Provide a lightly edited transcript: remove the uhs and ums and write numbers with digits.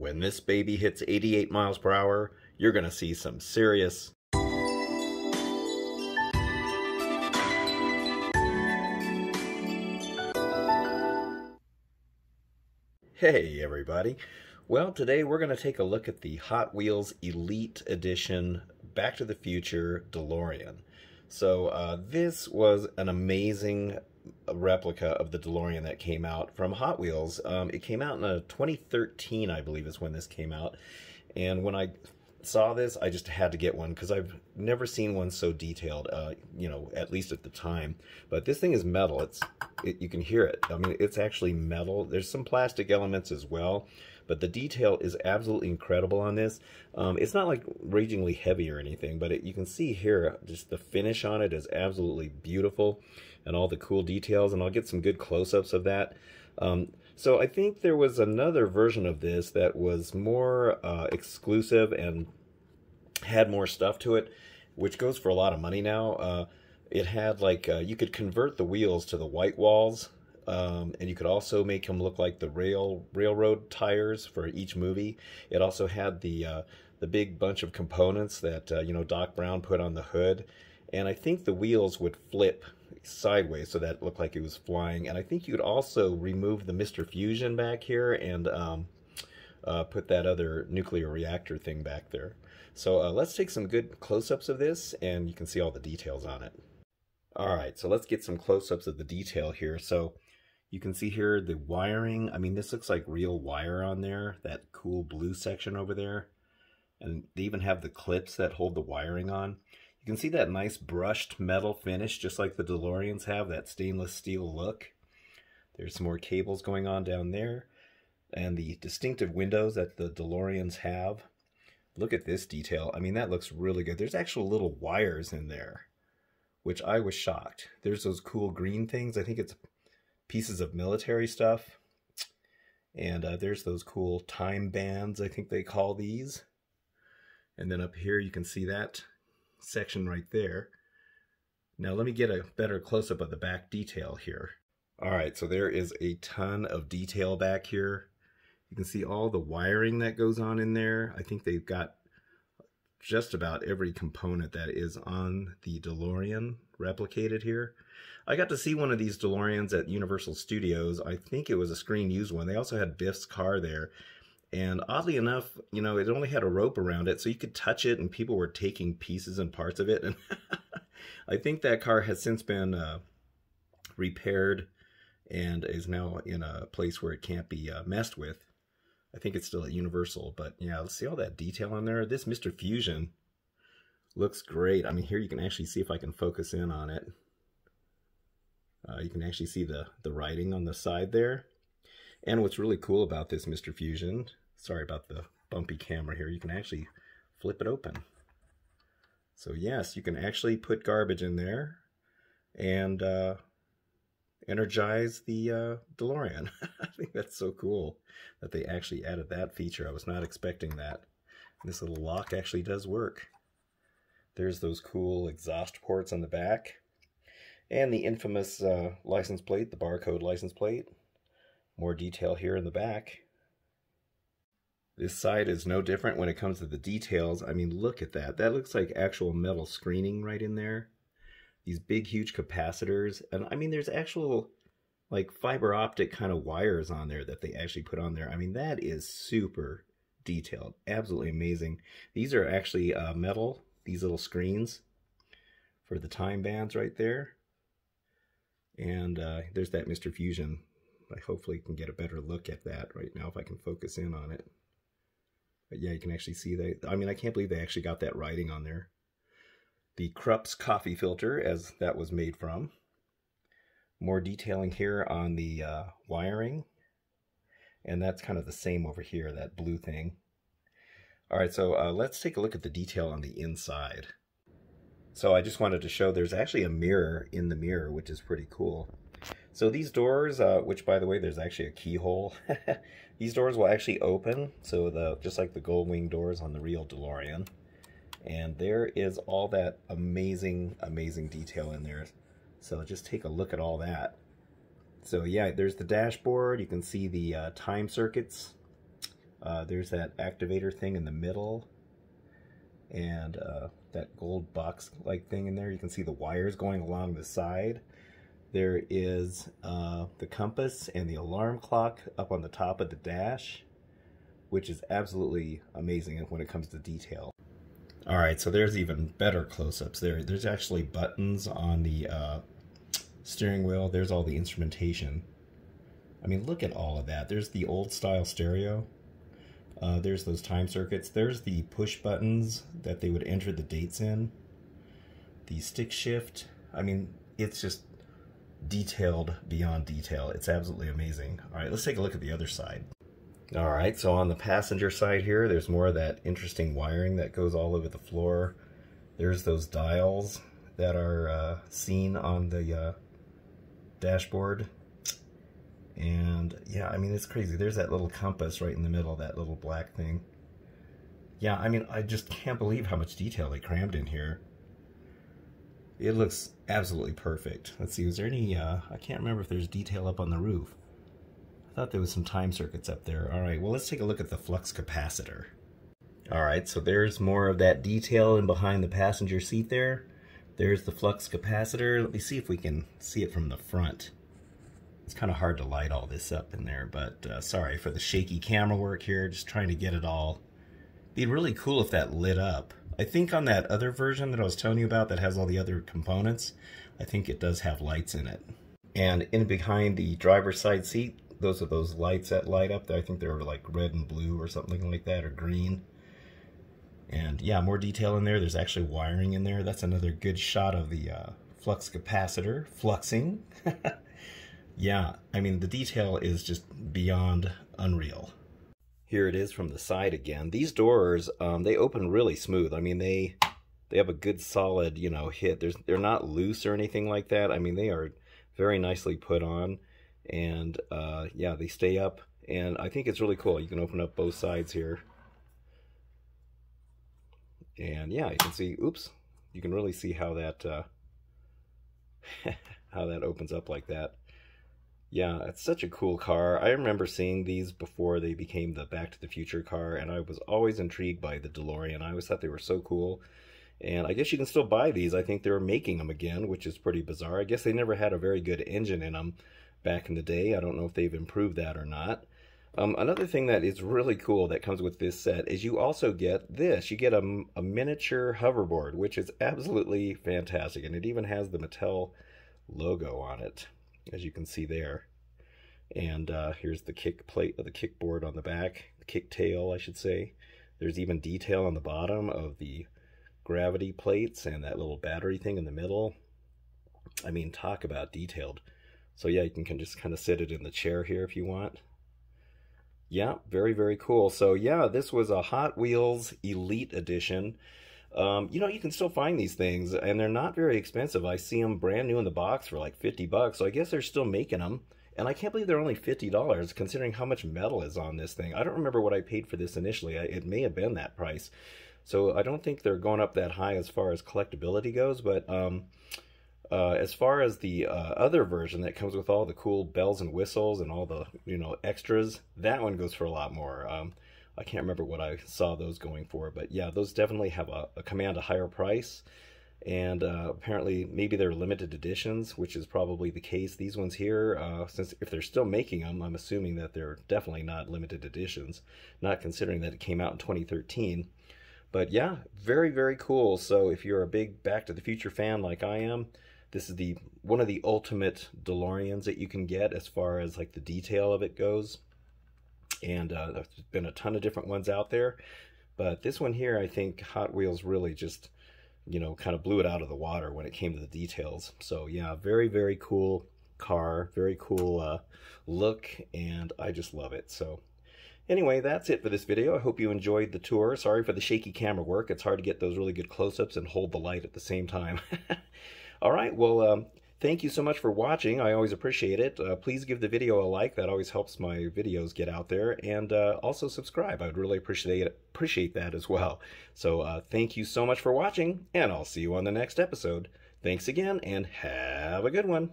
When this baby hits 88 miles per hour, you're going to see some serious... Hey everybody. Well, today we're going to take a look at the Hot Wheels Elite Edition Back to the Future DeLorean. So this was an amazing replica of the DeLorean that came out from Hot Wheels. It came out in 2013, I believe is when this came out. And when I saw this, I just had to get one because I've never seen one so detailed, you know, at least at the time. But this thing is metal. You can hear it. I mean, it's actually metal. There's some plastic elements as well, but the detail is absolutely incredible on this. It's not like ragingly heavy or anything, but you can see here, just the finish on it is absolutely beautiful and all the cool details, and I'll get some good close-ups of that. So I think there was another version of this that was more exclusive and had more stuff to it, which goes for a lot of money now. It had like, you could convert the wheels to the white walls, and you could also make them look like the railroad tires for each movie. It also had the big bunch of components that, you know, Doc Brown put on the hood. And I think the wheels would flip sideways so that it looked like it was flying. And I think you could also remove the Mr. Fusion back here and put that other nuclear reactor thing back there. So let's take some good close-ups of this and you can see all the details on it. Alright, so let's get some close-ups of the detail here. So you can see here the wiring. I mean, this looks like real wire on there, that cool blue section over there. And they even have the clips that hold the wiring on. You can see that nice brushed metal finish, just like the DeLoreans have, that stainless steel look. There's some more cables going on down there. And the distinctive windows that the DeLoreans have. Look at this detail. I mean, that looks really good. There's actual little wires in there, which I was shocked. There's those cool green things. I think it's pieces of military stuff. And there's those cool time bands, I think they call these. And then up here you can see that section right there. Now let me get a better close-up of the back detail here. Alright, so there is a ton of detail back here. You can see all the wiring that goes on in there. I think they've got just about every component that is on the DeLorean replicated here. I got to see one of these DeLoreans at Universal Studios. I think it was a screen used one. They also had Biff's car there. And oddly enough, you know, it only had a rope around it, so you could touch it and people were taking pieces and parts of it. And I think that car has since been repaired and is now in a place where it can't be messed with. I think it's still at Universal, but yeah, let's see all that detail on there. This Mr. Fusion looks great. I mean, here you can actually see, if I can focus in on it, you can actually see the writing on the side there. And what's really cool about this Mr. Fusion, sorry about the bumpy camera here, you can actually flip it open. So yes, you can actually put garbage in there and energize the DeLorean. I think that's so cool that they actually added that feature. I was not expecting that. This little lock actually does work. There's those cool exhaust ports on the back. And the infamous license plate, the barcode license plate. More detail here in the back. This side is no different when it comes to the details. I mean, look at that. That looks like actual metal screening right in there. These big, huge capacitors. And I mean, there's actual like fiber optic kind of wires on there that they actually put on there. I mean, that is super detailed. Absolutely amazing. These are actually metal, these little screens for the time bands right there. And there's that Mr. Fusion. I hopefully can get a better look at that right now if I can focus in on it. But yeah, you can actually see that. I mean, I can't believe they actually got that writing on there. The Krups coffee filter, as that was made from. More detailing here on the wiring. And that's kind of the same over here, that blue thing. Alright, so let's take a look at the detail on the inside. So I just wanted to show there's actually a mirror in the mirror, which is pretty cool. So these doors, which by the way, there's actually a keyhole. These doors will actually open, so just like the gold wing doors on the real DeLorean. And there is all that amazing, amazing detail in there. So just take a look at all that. So yeah, there's the dashboard. You can see the time circuits. There's that activator thing in the middle, and that gold box-like thing in there. You can see the wires going along the side. There is the compass and the alarm clock up on the top of the dash, which is absolutely amazing when it comes to detail. Alright, so there's even better close-ups there. There's actually buttons on the steering wheel. There's all the instrumentation. I mean, look at all of that. There's the old-style stereo. There's those time circuits. There's the push buttons that they would enter the dates in. The stick shift. I mean, it's just detailed beyond detail. It's absolutely amazing. Alright, let's take a look at the other side. Alright, so on the passenger side here, there's more of that interesting wiring that goes all over the floor. There's those dials that are seen on the dashboard. And yeah, I mean, it's crazy. There's that little compass right in the middle, that little black thing. Yeah, I mean, I just can't believe how much detail they crammed in here. It looks absolutely perfect. Let's see, is there any, I can't remember if there's detail up on the roof. I thought there was some time circuits up there. Alright, well, let's take a look at the flux capacitor. Alright, so there's more of that detail in behind the passenger seat there. There's the flux capacitor. Let me see if we can see it from the front. It's kind of hard to light all this up in there, but sorry for the shaky camera work here, just trying to get it all. It'd be really cool if that lit up. I think on that other version that I was telling you about that has all the other components, I think it does have lights in it. And in behind the driver's side seat, those are those lights that light up. I think they're like red and blue or something like that, or green. And yeah, more detail in there. There's actually wiring in there. That's another good shot of the flux capacitor fluxing. Yeah, I mean, the detail is just beyond unreal. Here it is from the side again. These doors, they open really smooth. I mean, they have a good solid, you know, hit. They're not loose or anything like that. I mean, they are very nicely put on. And yeah, they stay up. And I think it's really cool. You can open up both sides here. And yeah, you can see, oops, you can really see how that, how that opens up like that. Yeah, it's such a cool car. I remember seeing these before they became the Back to the Future car, and I was always intrigued by the DeLorean. I always thought they were so cool. And I guess you can still buy these. I think they're making them again, which is pretty bizarre. I guess they never had a very good engine in them back in the day. I don't know if they've improved that or not. Another thing that is really cool that comes with this set is you also get this. You get a miniature hoverboard, which is absolutely fantastic. And it even has the Mattel logo on it, as you can see there. And here's the kick plate of the kickboard on the back, the kick tail, I should say. There's even detail on the bottom of the gravity plates and that little battery thing in the middle. I mean, talk about detailed. So yeah, you can just kind of sit it in the chair here if you want. Yeah, very, very cool. So yeah, this was a Hot Wheels Elite Edition. You know, you can still find these things, and they're not very expensive. I see them brand new in the box for like 50 bucks, so I guess they're still making them. And I can't believe they're only $50, considering how much metal is on this thing. I don't remember what I paid for this initially. It may have been that price. So I don't think they're going up that high as far as collectability goes, but as far as the other version that comes with all the cool bells and whistles and all the, you know, extras, that one goes for a lot more. I can't remember what I saw those going for, but yeah, those definitely have a command a higher price. And apparently maybe they're limited editions, which is probably the case. These ones here, since if they're still making them, I'm assuming that they're definitely not limited editions, not considering that it came out in 2013. But yeah, very, very cool. So if you're a big Back to the Future fan like I am, this is one of the ultimate DeLoreans that you can get as far as like the detail of it goes. And there's been a ton of different ones out there. But this one here, I think Hot Wheels really just, you know, kind of blew it out of the water when it came to the details. So yeah, very, very cool car, very cool look, and I just love it. So anyway, that's it for this video. I hope you enjoyed the tour. Sorry for the shaky camera work. It's hard to get those really good close-ups and hold the light at the same time. All right, well, thank you so much for watching. I always appreciate it. Please give the video a like. That always helps my videos get out there. And also subscribe. I would really appreciate that as well. So thank you so much for watching, and I'll see you on the next episode. Thanks again, and have a good one.